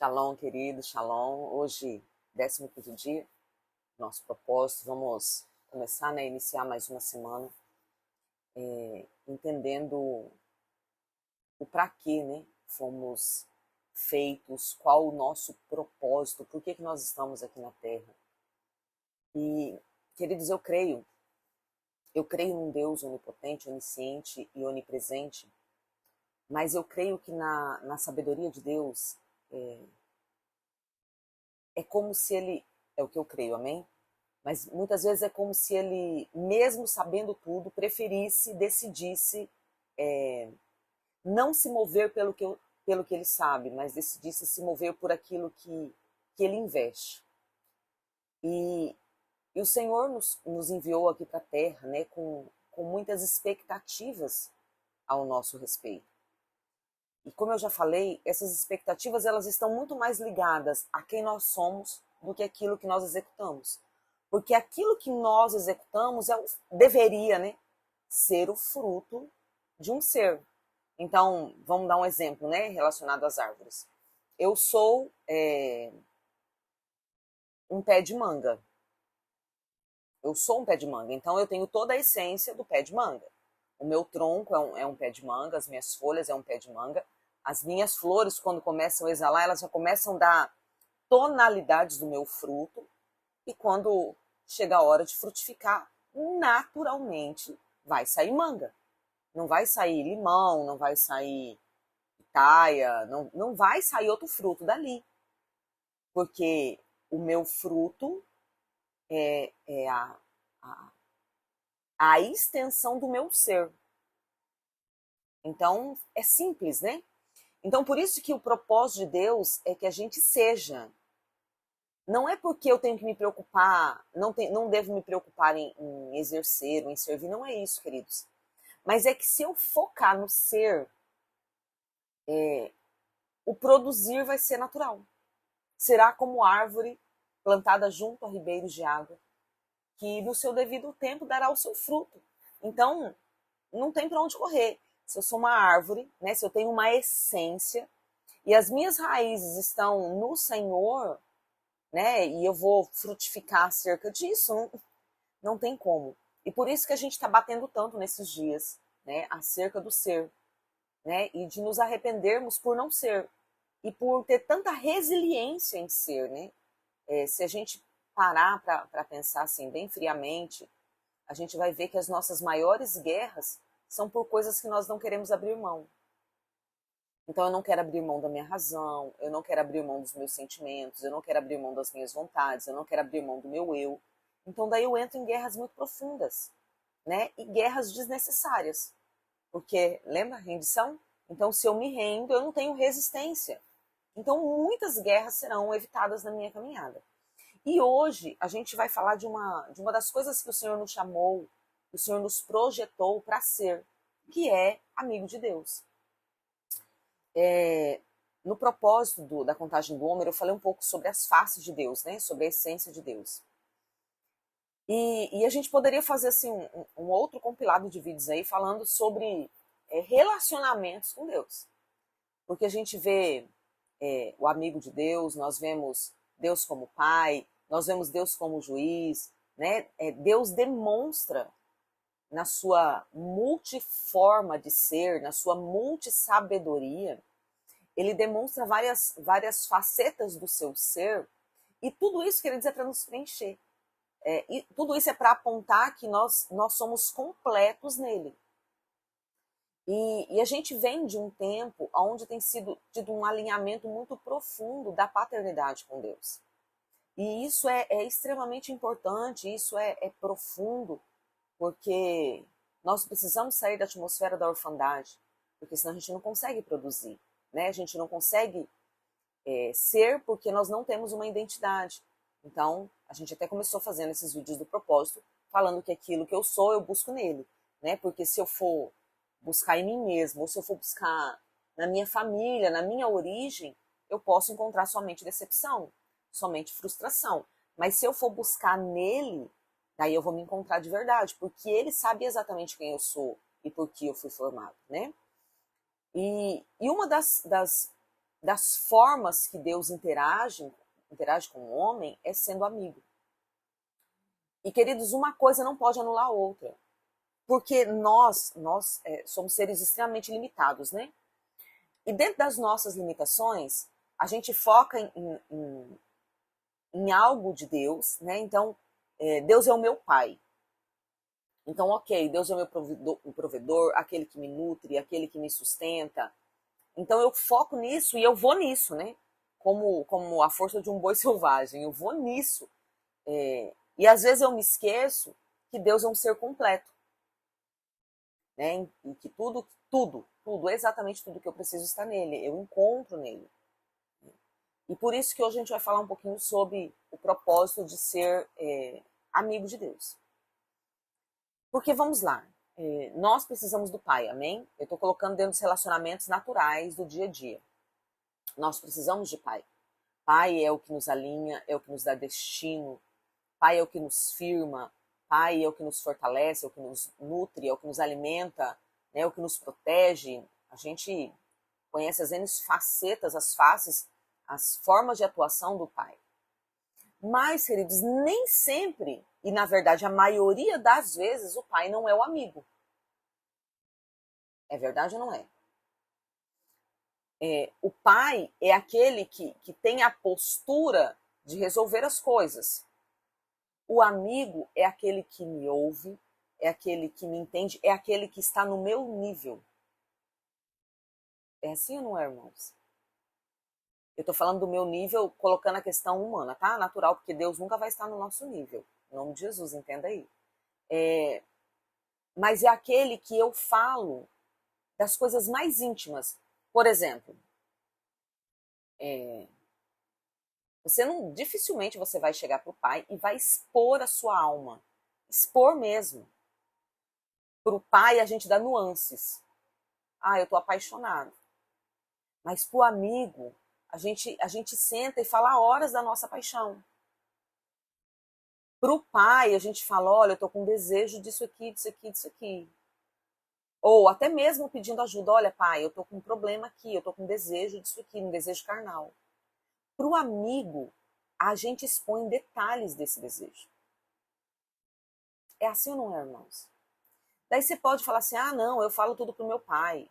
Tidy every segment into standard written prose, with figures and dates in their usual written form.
Shalom, querido, shalom. Hoje, 15º dia, nosso propósito. Vamos começar, né, iniciar mais uma semana, entendendo o para quê, né, fomos feitos, qual o nosso propósito, por que nós estamos aqui na Terra. E, queridos, eu creio num Deus onipotente, onisciente e onipresente, mas eu creio que na sabedoria de Deus é como se ele, é o que eu creio, amém? Mas muitas vezes é como se ele, mesmo sabendo tudo, preferisse, decidisse não se mover pelo que ele sabe, mas decidisse se mover por aquilo que ele investe. E o Senhor nos enviou aqui para a Terra, né, com muitas expectativas ao nosso respeito. E como eu já falei, essas expectativas elas estão muito mais ligadas a quem nós somos do que aquilo que nós executamos. Porque aquilo que nós executamos deveria, né, ser o fruto de um ser. Então, vamos dar um exemplo, né, relacionado às árvores. Eu sou um pé de manga. Eu sou um pé de manga, então eu tenho toda a essência do pé de manga. O meu tronco é um pé de manga, as minhas folhas é um pé de manga. As minhas flores, quando começam a exalar, elas já começam a dar tonalidades do meu fruto. E quando chega a hora de frutificar, naturalmente vai sair manga. Não vai sair limão, não vai sair pitaia, não vai sair outro fruto dali. Porque o meu fruto é a extensão do meu ser. Então, é simples, né? Então, por isso que o propósito de Deus é que a gente seja. Não é porque eu tenho que me preocupar, não devo me preocupar em exercer ou em servir, não é isso, queridos. Mas é que se eu focar no ser, o produzir vai ser natural. Será como árvore plantada junto a ribeiros de água, que no seu devido tempo dará o seu fruto. Então, não tem para onde correr. Se eu sou uma árvore, né, se eu tenho uma essência, e as minhas raízes estão no Senhor, né, e eu vou frutificar acerca disso, não tem como. E por isso que a gente está batendo tanto nesses dias, né, acerca do ser, né, e de nos arrependermos por não ser, e por ter tanta resiliência em ser, né. Se a gente parar para pensar assim, bem friamente, a gente vai ver que as nossas maiores guerras são por coisas que nós não queremos abrir mão. Então eu não quero abrir mão da minha razão, eu não quero abrir mão dos meus sentimentos, eu não quero abrir mão das minhas vontades, eu não quero abrir mão do meu eu. Então daí eu entro em guerras muito profundas, né? E guerras desnecessárias. Porque, lembra, rendição? Então se eu me rendo, eu não tenho resistência. Então muitas guerras serão evitadas na minha caminhada. E hoje a gente vai falar de uma das coisas que o Senhor nos chamou, que o Senhor nos projetou para ser, que é amigo de Deus. No propósito da contagem do Homer, eu falei um pouco sobre as faces de Deus, né? Sobre a essência de Deus. E a gente poderia fazer assim, um outro compilado de vídeos aí falando sobre relacionamentos com Deus. Porque a gente vê o amigo de Deus, nós vemos Deus como pai, nós vemos Deus como juiz, né? Deus demonstra na sua multiforma de ser, na sua multissabedoria, ele demonstra várias facetas do seu ser, e tudo isso, quer dizer, é para nos preencher. E tudo isso é para apontar que nós somos completos nele. E a gente vem de um tempo onde tem tido um alinhamento muito profundo da paternidade com Deus. E isso é extremamente importante, isso é profundo, porque nós precisamos sair da atmosfera da orfandade, porque senão a gente não consegue produzir, né? A gente não consegue ser porque nós não temos uma identidade. Então, a gente até começou fazendo esses vídeos do propósito, falando que aquilo que eu sou, eu busco nele, né? Porque se eu for buscar em mim mesmo, ou se eu for buscar na minha família, na minha origem, eu posso encontrar somente decepção, somente frustração. Mas se eu for buscar nele, daí eu vou me encontrar de verdade, porque ele sabe exatamente quem eu sou e por que eu fui formado, né? E uma das das formas que Deus interage com o homem é sendo amigo. E, queridos, uma coisa não pode anular a outra. Porque nós somos seres extremamente limitados, né? E dentro das nossas limitações, a gente foca em algo de Deus, né? Então, Deus é o meu pai. Então, ok, Deus é o meu provedor, aquele que me nutre, aquele que me sustenta. Então, eu foco nisso e eu vou nisso, né? Como a força de um boi selvagem, eu vou nisso. E às vezes eu me esqueço que Deus é um ser completo, né? E que tudo, exatamente tudo que eu preciso está nele, eu encontro nele. E por isso que hoje a gente vai falar um pouquinho sobre o propósito de ser amigo de Deus. Porque vamos lá, nós precisamos do Pai, amém? Eu estou colocando dentro dos relacionamentos naturais do dia a dia. Nós precisamos de Pai. Pai é o que nos alinha, é o que nos dá destino. Pai é o que nos firma. Pai é o que nos fortalece, é o que nos nutre, é o que nos alimenta, né, é o que nos protege. A gente conhece as N facetas, as faces, as formas de atuação do Pai. Mas, queridos, nem sempre, e na verdade a maioria das vezes, o pai não é o amigo. É verdade ou não é? O pai é aquele que tem a postura de resolver as coisas. O amigo é aquele que me ouve, é aquele que me entende, é aquele que está no meu nível. É assim ou não é, irmãos? Eu estou falando do meu nível, colocando a questão humana, tá? Natural, porque Deus nunca vai estar no nosso nível. Em nome de Jesus, entenda aí. Mas é aquele que eu falo das coisas mais íntimas. Por exemplo, dificilmente você vai chegar para o pai e vai expor a sua alma. Expor mesmo. Para o pai a gente dá nuances. Ah, eu estou apaixonado. Mas para o amigo, a gente senta e fala horas da nossa paixão. Para o pai, a gente fala, olha, eu estou com desejo disso aqui, disso aqui, disso aqui. Ou até mesmo pedindo ajuda, olha, pai, eu estou com um problema aqui, eu estou com desejo disso aqui, um desejo carnal. Para o amigo, a gente expõe detalhes desse desejo. É assim ou não é, irmãos? Daí você pode falar assim, ah, não, eu falo tudo pro meu pai.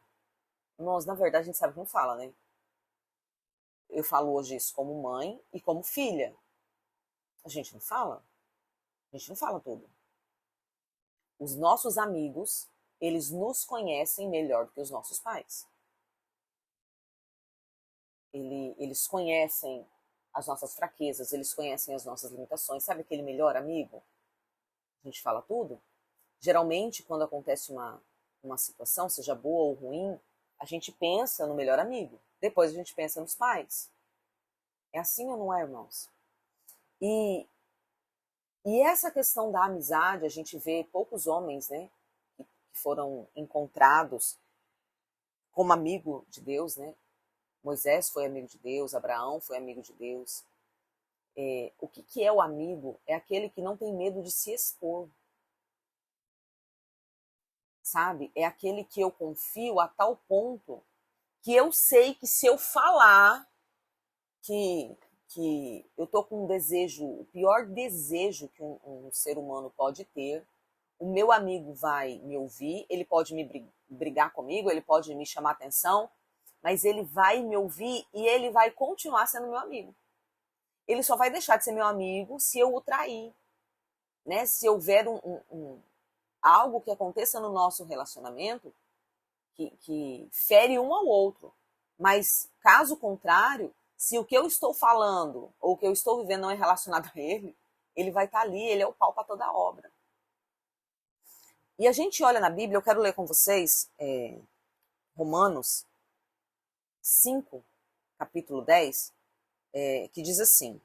Nós, na verdade, a gente sabe como fala, né? Eu falo hoje isso como mãe e como filha. A gente não fala? A gente não fala tudo. Os nossos amigos, eles nos conhecem melhor do que os nossos pais. Eles conhecem as nossas fraquezas, eles conhecem as nossas limitações. Sabe aquele melhor amigo? A gente fala tudo. Geralmente, quando acontece uma situação, seja boa ou ruim, a gente pensa no melhor amigo. Depois a gente pensa nos pais. É assim ou não é, irmãos? E essa questão da amizade, a gente vê poucos homens, né, que foram encontrados como amigo de Deus, né? Moisés foi amigo de Deus, Abraão foi amigo de Deus. O que é o amigo? É aquele que não tem medo de se expor. Sabe? É aquele que eu confio a tal ponto que eu sei que se eu falar que eu tô com um desejo, o pior desejo que um ser humano pode ter, o meu amigo vai me ouvir, ele pode me brigar comigo, ele pode me chamar atenção, mas ele vai me ouvir e ele vai continuar sendo meu amigo. Ele só vai deixar de ser meu amigo se eu o trair, né? Se houver algo que aconteça no nosso relacionamento que fere um ao outro. Mas, caso contrário, se o que eu estou falando ou o que eu estou vivendo não é relacionado a ele, ele vai estar ali, ele é o pau para toda a obra. E a gente olha na Bíblia, eu quero ler com vocês Romanos 5, capítulo 10, que diz assim: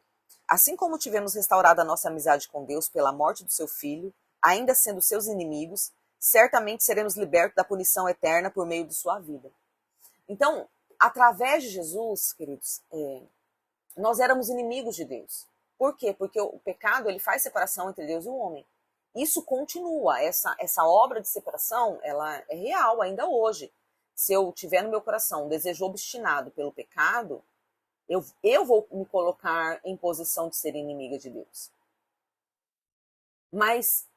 assim como tivemos restaurado a nossa amizade com Deus pela morte do seu Filho, ainda sendo seus inimigos, certamente seremos libertos da punição eterna por meio de sua vida. Então, através de Jesus, queridos, nós éramos inimigos de Deus. Por quê? Porque o pecado ele faz separação entre Deus e o homem. Isso continua, essa obra de separação, ela é real ainda hoje. se eu tiver no meu coração um desejo obstinado pelo pecado, eu vou me colocar em posição de ser inimiga de Deus. Mas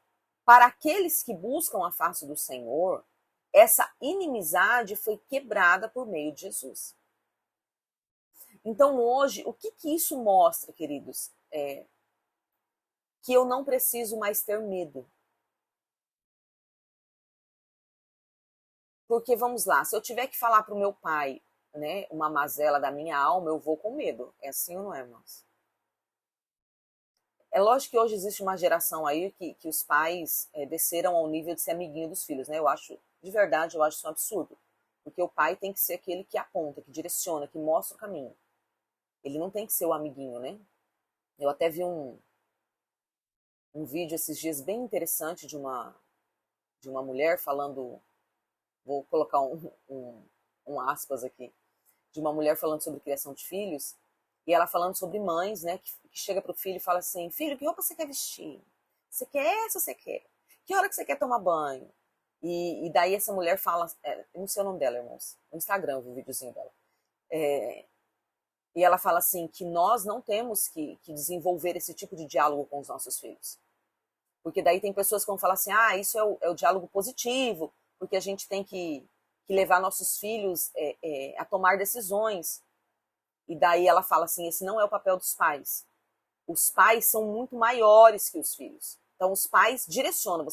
para aqueles que buscam a face do Senhor, essa inimizade foi quebrada por meio de Jesus. Então hoje, o que isso mostra, queridos? Que eu não preciso mais ter medo. Porque vamos lá, se eu tiver que falar para o meu pai, né, uma mazela da minha alma, eu vou com medo. É assim ou não é, irmãos? É lógico que hoje existe uma geração aí que os pais desceram ao nível de ser amiguinho dos filhos, né? Eu acho, de verdade, eu acho isso um absurdo. Porque o pai tem que ser aquele que aponta, que direciona, que mostra o caminho. Ele não tem que ser o amiguinho, né? Eu até vi um vídeo esses dias bem interessante de uma mulher falando, vou colocar um aspas aqui, de uma mulher falando sobre criação de filhos, e ela falando sobre mães, né, que chega pro filho e fala assim, filho, que roupa você quer vestir? Você quer essa ou você quer? Que hora que você quer tomar banho? E daí essa mulher fala, eu não sei o nome dela, irmãos, no Instagram eu vi o videozinho dela, e ela fala assim, que nós não temos que desenvolver esse tipo de diálogo com os nossos filhos. Porque daí tem pessoas que vão falar assim, isso é o diálogo positivo, porque a gente tem que levar nossos filhos a tomar decisões. E daí ela fala assim, esse não é o papel dos pais. Os pais são muito maiores que os filhos. Então os pais direcionam,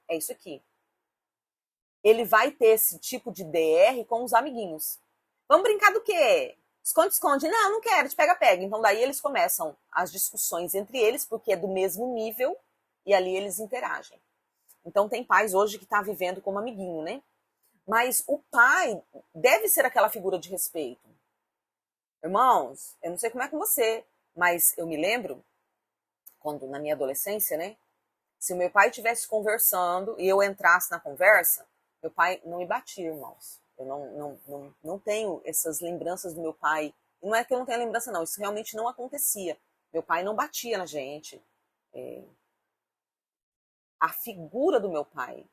é isso aqui. Ele vai ter esse tipo de DR com os amiguinhos. Vamos brincar do quê? Esconde, esconde. Não, não quero, te pega, pega. Então daí eles começam as discussões entre eles, porque é do mesmo nível, e ali eles interagem. Então tem pais hoje que tá vivendo como amiguinho, né? Mas o pai deve ser aquela figura de respeito. Irmãos, eu não sei como é com você, mas eu me lembro, quando na minha adolescência, né? Se o meu pai estivesse conversando e eu entrasse na conversa, meu pai não me batia, irmãos. Eu não tenho essas lembranças do meu pai. Não é que eu não tenha lembrança, não. Isso realmente não acontecia. Meu pai não batia na gente. A figura do meu pai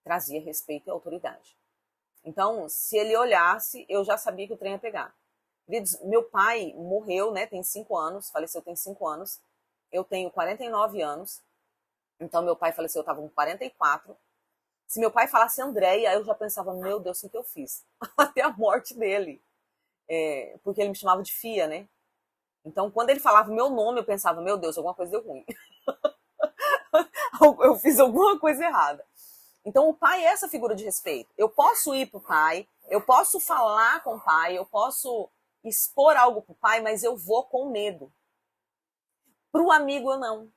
trazia respeito e autoridade. Então, se ele olhasse, eu já sabia que o trem ia pegar. Queridos, meu pai morreu, né? Tem 5 anos, faleceu tem 5 anos. Eu tenho 49 anos. Então, meu pai faleceu, eu estava com 44. Se meu pai falasse Andréia, eu já pensava, meu Deus, o que eu fiz? Até a morte dele. Porque ele me chamava de Fia, né? Então, quando ele falava o meu nome, eu pensava, meu Deus, alguma coisa deu ruim. Eu fiz alguma coisa errada. Então, o pai é essa figura de respeito. Eu posso ir pro pai, eu posso falar com o pai, eu posso expor algo pro pai, mas eu vou com medo. Pro amigo, eu não.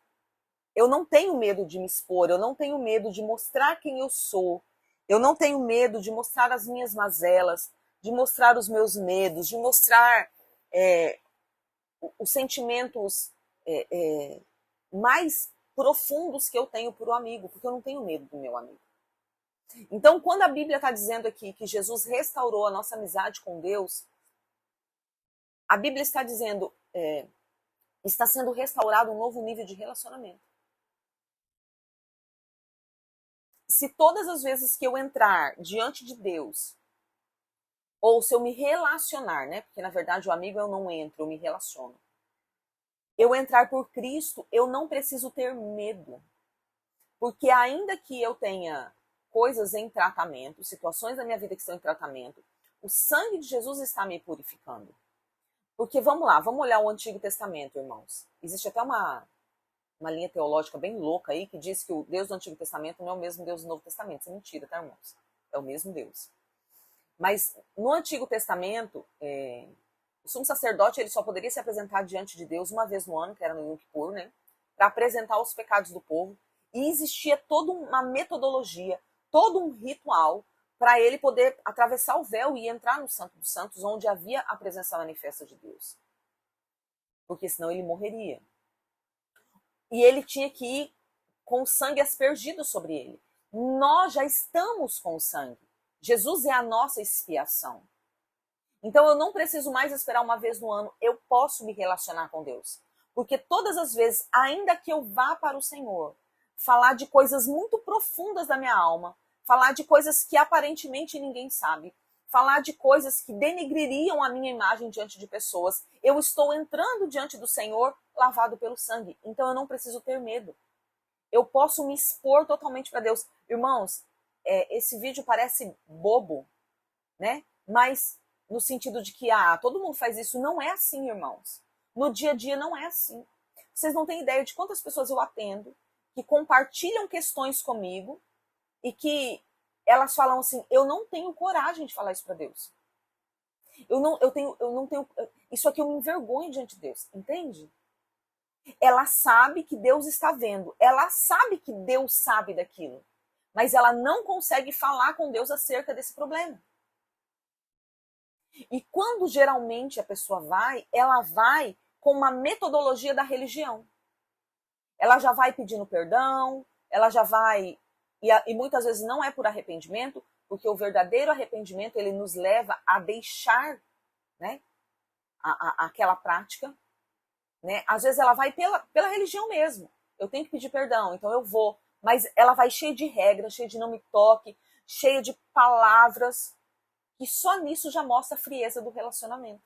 Eu não tenho medo de me expor, eu não tenho medo de mostrar quem eu sou, eu não tenho medo de mostrar as minhas mazelas, de mostrar os meus medos, de mostrar os sentimentos mais profundos que eu tenho por um amigo, porque eu não tenho medo do meu amigo. Então, quando a Bíblia está dizendo aqui que Jesus restaurou a nossa amizade com Deus, a Bíblia está dizendo, está sendo restaurado um novo nível de relacionamento. Se todas as vezes que eu entrar diante de Deus, ou se eu me relacionar, né? Porque na verdade o amigo eu não entro, eu me relaciono. Eu entrar por Cristo, eu não preciso ter medo. Porque ainda que eu tenha coisas em tratamento, situações da minha vida que estão em tratamento, o sangue de Jesus está me purificando. Porque vamos lá, vamos olhar o Antigo Testamento, irmãos. Existe até uma linha teológica bem louca aí que diz que o Deus do Antigo Testamento não é o mesmo Deus do Novo Testamento. Isso é mentira, tá, irmãos? É o mesmo Deus. Mas no Antigo Testamento, o sumo sacerdote ele só poderia se apresentar diante de Deus uma vez no ano, que era no Yom Kippur, né? Para apresentar os pecados do povo. E existia toda uma metodologia, todo um ritual para ele poder atravessar o véu e entrar no Santo dos Santos, onde havia a presença manifesta de Deus. Porque senão ele morreria. E ele tinha que ir com o sangue aspergido sobre ele. Nós já estamos com o sangue. Jesus é a nossa expiação. Então eu não preciso mais esperar uma vez no ano, eu posso me relacionar com Deus. Porque todas as vezes, ainda que eu vá para o Senhor, falar de coisas muito profundas da minha alma, falar de coisas que aparentemente ninguém sabe, falar de coisas que denegririam a minha imagem diante de pessoas. Eu estou entrando diante do Senhor lavado pelo sangue, então eu não preciso ter medo. Eu posso me expor totalmente para Deus. Irmãos, esse vídeo parece bobo, né? Mas no sentido de que todo mundo faz isso. Não é assim, irmãos. No dia a dia não é assim. Vocês não têm ideia de quantas pessoas eu atendo que compartilham questões comigo e que elas falam assim: eu não tenho coragem de falar isso para Deus. Eu não tenho, isso aqui eu me envergonho diante de Deus, entende? Ela sabe que Deus está vendo, ela sabe que Deus sabe daquilo, mas ela não consegue falar com Deus acerca desse problema. E quando geralmente a pessoa vai, ela vai com uma metodologia da religião. Ela já vai pedindo perdão, ela já vai, e muitas vezes não é por arrependimento, porque o verdadeiro arrependimento ele nos leva a deixar, né, aquela prática, né? Às vezes ela vai pela religião mesmo. Eu tenho que pedir perdão, então eu vou. Mas ela vai cheia de regras, cheia de não me toque, cheia de palavras, que só nisso já mostra a frieza do relacionamento.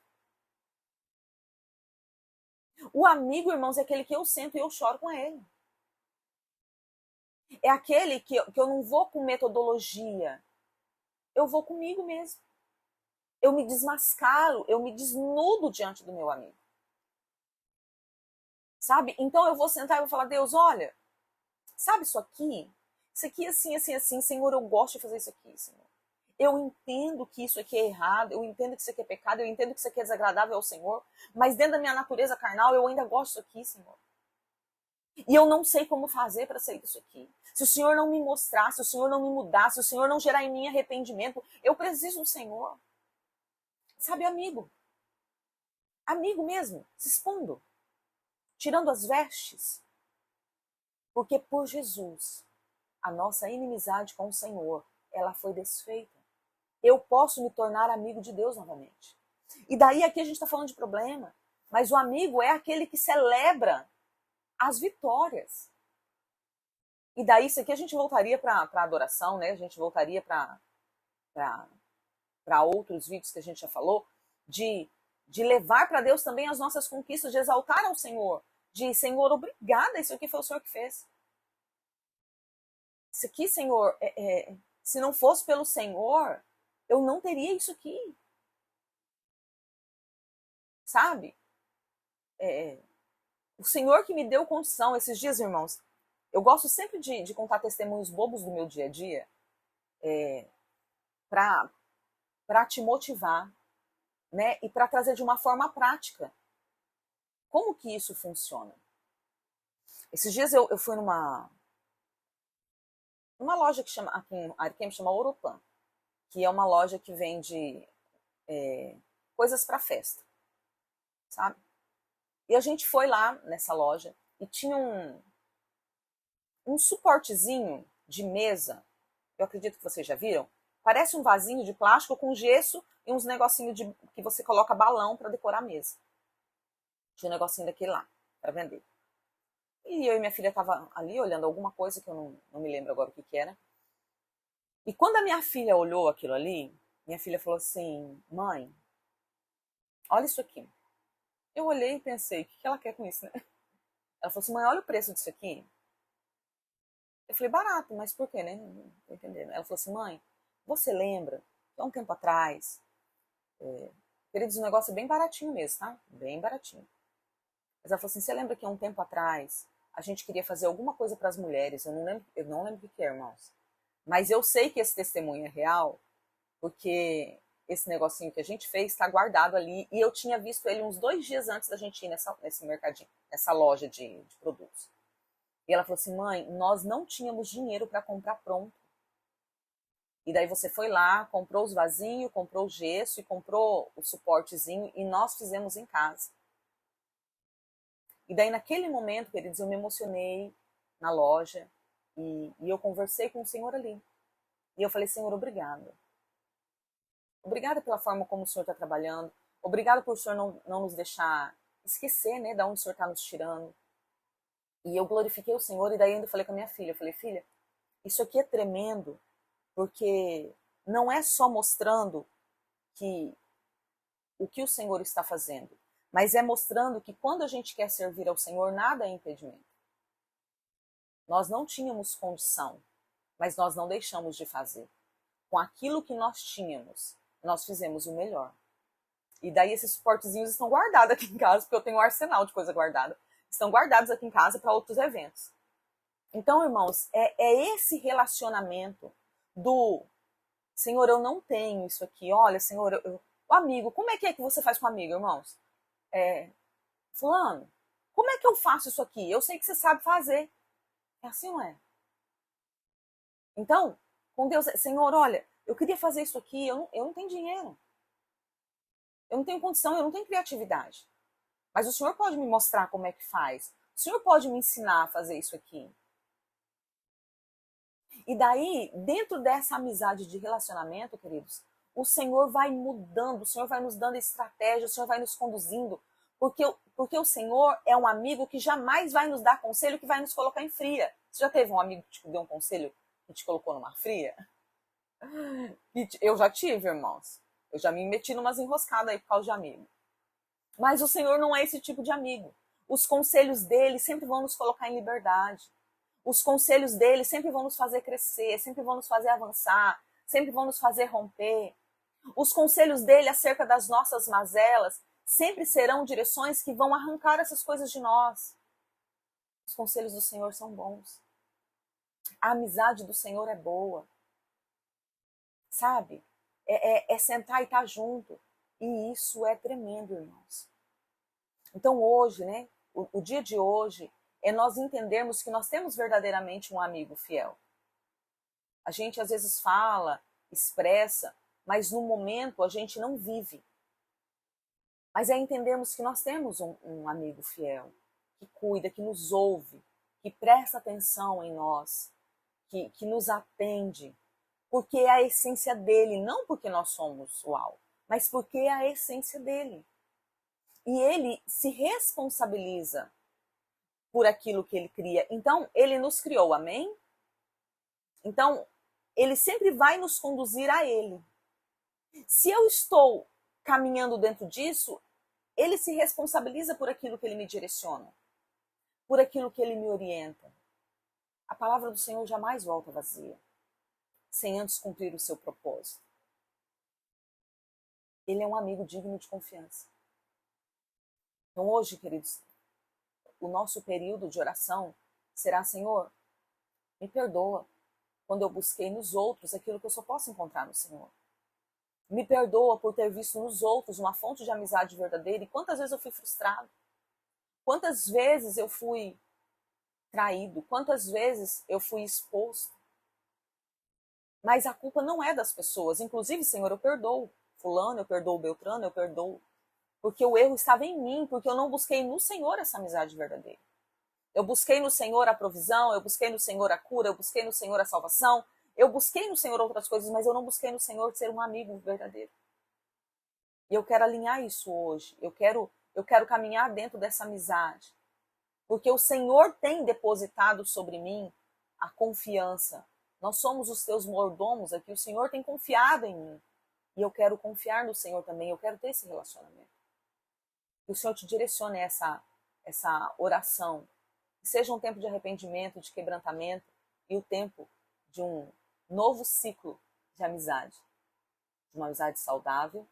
O amigo, irmãos, é aquele que eu sento e eu choro com ele. É aquele que eu não vou com metodologia. Eu vou comigo mesmo. Eu me desmascaro, eu me desnudo diante do meu amigo. Sabe? Então eu vou sentar e vou falar: Deus, olha, sabe isso aqui? Isso aqui assim, assim, assim. Senhor, eu gosto de fazer isso aqui, Senhor. Eu entendo que isso aqui é errado, eu entendo que isso aqui é pecado, eu entendo que isso aqui é desagradável ao Senhor, mas dentro da minha natureza carnal eu ainda gosto disso aqui, Senhor. E eu não sei como fazer para sair disso aqui. Se o Senhor não me mostrar, se o Senhor não me mudar, se o Senhor não gerar em mim arrependimento, eu preciso do Senhor. Sabe, amigo? Amigo mesmo, se expondo, tirando as vestes. Porque por Jesus, a nossa inimizade com o Senhor, ela foi desfeita. Eu posso me tornar amigo de Deus novamente. E daí aqui a gente está falando de problema, mas o amigo é aquele que celebra as vitórias. E daí isso aqui a gente voltaria para a adoração, né? A gente voltaria para outros vídeos que a gente já falou, de levar para Deus também as nossas conquistas, de exaltar ao Senhor, de Senhor, obrigada, isso aqui foi o Senhor que fez. Isso aqui, Senhor, se não fosse pelo Senhor, eu não teria isso aqui. Sabe? O Senhor que me deu condição esses dias, irmãos. Eu gosto sempre de contar testemunhos bobos do meu dia a dia para te motivar, né? E para trazer de uma forma prática. Como que isso funciona? Esses dias eu fui numa loja que chama, aqui em Ariquemes, chama Oropan, que é uma loja que vende coisas para festa, sabe? E a gente foi lá nessa loja e tinha um suportezinho de mesa, eu acredito que vocês já viram, parece um vasinho de plástico com gesso e uns negocinhos que você coloca balão para decorar a mesa. Tinha um negocinho daquele lá, para vender. E eu e minha filha tava ali olhando alguma coisa que eu não me lembro agora o que era. E quando a minha filha olhou aquilo ali, minha filha falou assim: mãe, olha isso aqui. Eu olhei e pensei: o que ela quer com isso, né? Ela falou assim: mãe, olha o preço disso aqui. Eu falei: barato, mas por quê, né? Não tô entendendo. Ela falou assim: mãe, você lembra que há um tempo atrás, queridos, o negócio é bem baratinho mesmo, tá? Bem baratinho. Mas ela falou assim: você lembra que há um tempo atrás a gente queria fazer alguma coisa para as mulheres? Eu não lembro o que é, irmãos. Mas eu sei que esse testemunho é real, porque esse negocinho que a gente fez está guardado ali e eu tinha visto ele uns 2 dias antes da gente ir nesse mercadinho, nessa loja de produtos. E ela falou assim: mãe, nós não tínhamos dinheiro para comprar pronto. E daí você foi lá, comprou os vasinhos, comprou o gesso e comprou o suportezinho e nós fizemos em casa. E daí naquele momento, queridos, eu me emocionei na loja e eu conversei com o Senhor ali. E eu falei: Senhor, obrigada. Obrigada pela forma como o Senhor está trabalhando. Obrigada por o Senhor não nos deixar esquecer, né, da onde o Senhor está nos tirando. E eu glorifiquei o Senhor e daí ainda falei com a minha filha. Eu falei: filha, isso aqui é tremendo, porque não é só mostrando que o que o Senhor está fazendo, mas é mostrando que quando a gente quer servir ao Senhor, nada é impedimento. Nós não tínhamos condição, mas nós não deixamos de fazer. Com aquilo que nós tínhamos, nós fizemos o melhor. E daí esses suportezinhos estão guardados aqui em casa, porque eu tenho um arsenal de coisa guardada. Estão guardados aqui em casa para outros eventos. Então, irmãos, é esse relacionamento do Senhor, eu não tenho isso aqui. Olha, Senhor, o amigo, como é que você faz com o amigo, irmãos? Fulano, como é que eu faço isso aqui? Eu sei que você sabe fazer. É assim, não é? Então, com Deus, Senhor, olha, eu queria fazer isso aqui, eu não tenho dinheiro. Eu não tenho condição, eu não tenho criatividade. Mas o Senhor pode me mostrar como é que faz. O Senhor pode me ensinar a fazer isso aqui. E daí, dentro dessa amizade de relacionamento, queridos, o Senhor vai mudando, o Senhor vai nos dando estratégia, o Senhor vai nos conduzindo, porque o Senhor é um amigo que jamais vai nos dar conselho, que vai nos colocar em fria. Você já teve um amigo que te deu um conselho que te colocou numa fria? Eu já tive, irmãos. Eu já me meti numas enroscadas aí por causa de amigo. Mas o Senhor não é esse tipo de amigo. Os conselhos dele sempre vão nos colocar em liberdade. Os conselhos dele sempre vão nos fazer crescer, sempre vão nos fazer avançar, sempre vão nos fazer romper. Os conselhos dele acerca das nossas mazelas sempre serão direções que vão arrancar essas coisas de nós. Os conselhos do Senhor são bons. A amizade do Senhor é boa. Sabe? É sentar e estar junto. E isso é tremendo, irmãos. Então hoje, né? O dia de hoje é nós entendermos que nós temos verdadeiramente um amigo fiel. A gente às vezes fala, expressa, mas no momento a gente não vive. Mas é entendermos que nós temos um amigo fiel, que cuida, que nos ouve, que presta atenção em nós, que nos atende, porque é a essência dele, não porque nós somos uau, mas porque é a essência dele. E ele se responsabiliza por aquilo que ele cria. Então, ele nos criou, amém? Então, ele sempre vai nos conduzir a ele. Se eu estou caminhando dentro disso, ele se responsabiliza por aquilo que ele me direciona, por aquilo que ele me orienta. A palavra do Senhor jamais volta vazia, sem antes cumprir o seu propósito. Ele é um amigo digno de confiança. Então hoje, queridos, o nosso período de oração será: Senhor, me perdoa quando eu busquei nos outros aquilo que eu só posso encontrar no Senhor. Me perdoa por ter visto nos outros uma fonte de amizade verdadeira. E quantas vezes eu fui frustrado? Quantas vezes eu fui traído? Quantas vezes eu fui exposto? Mas a culpa não é das pessoas. Inclusive, Senhor, eu perdoo fulano, eu perdoo Beltrano, eu perdoo. Porque o erro estava em mim, porque eu não busquei no Senhor essa amizade verdadeira. Eu busquei no Senhor a provisão, eu busquei no Senhor a cura, eu busquei no Senhor a salvação, eu busquei no Senhor outras coisas, mas eu não busquei no Senhor ser um amigo verdadeiro. E eu quero alinhar isso hoje. Eu quero caminhar dentro dessa amizade. Porque o Senhor tem depositado sobre mim a confiança. Nós somos os teus mordomos aqui, o Senhor tem confiado em mim. E eu quero confiar no Senhor também, eu quero ter esse relacionamento. Que o Senhor te direcione essa oração. Que seja um tempo de arrependimento, de quebrantamento e o tempo de um novo ciclo de amizade. De uma amizade saudável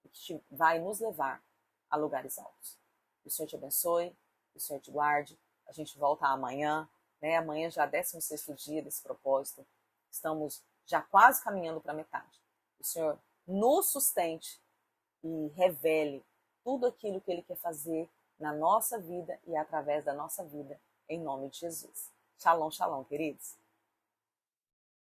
e que vai nos levar a lugares altos. Que o Senhor te abençoe, que o Senhor te guarde. A gente volta amanhã, né? Amanhã já é 16º dia desse propósito. Estamos já quase caminhando para a metade. Que o Senhor nos sustente e revele tudo aquilo que Ele quer fazer na nossa vida e através da nossa vida, em nome de Jesus. Shalom, shalom, queridos.